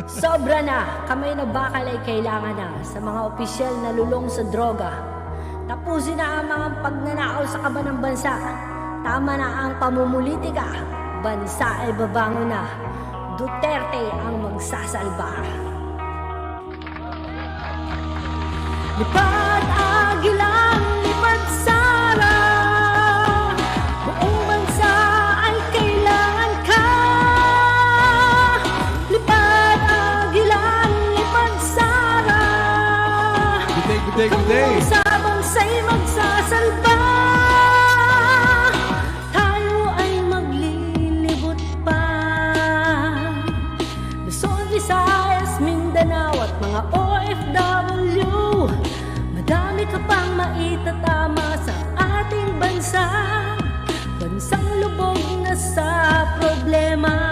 Sobra na, kamay na bakal ay kailangan na sa mga opisyal na lulong sa droga. Tapusin na ang mga pagnanakaw sa kaba ng bansa. Tama na ang pamumulitika. Bansa ay babangon na. Duterte ang magsasalba. Lipad agilang, lipad sara. Buong bansa ay kailangan ka. Lipad agilang, lipad sara. Good day. Kung sa bansa'y magsasalba, tayo ay maglilibot pa. Luzon, Visayas, Mindanao at mga OFW, madami ka pang maitatama sa ating bansa. Bansang lubog na sa problema.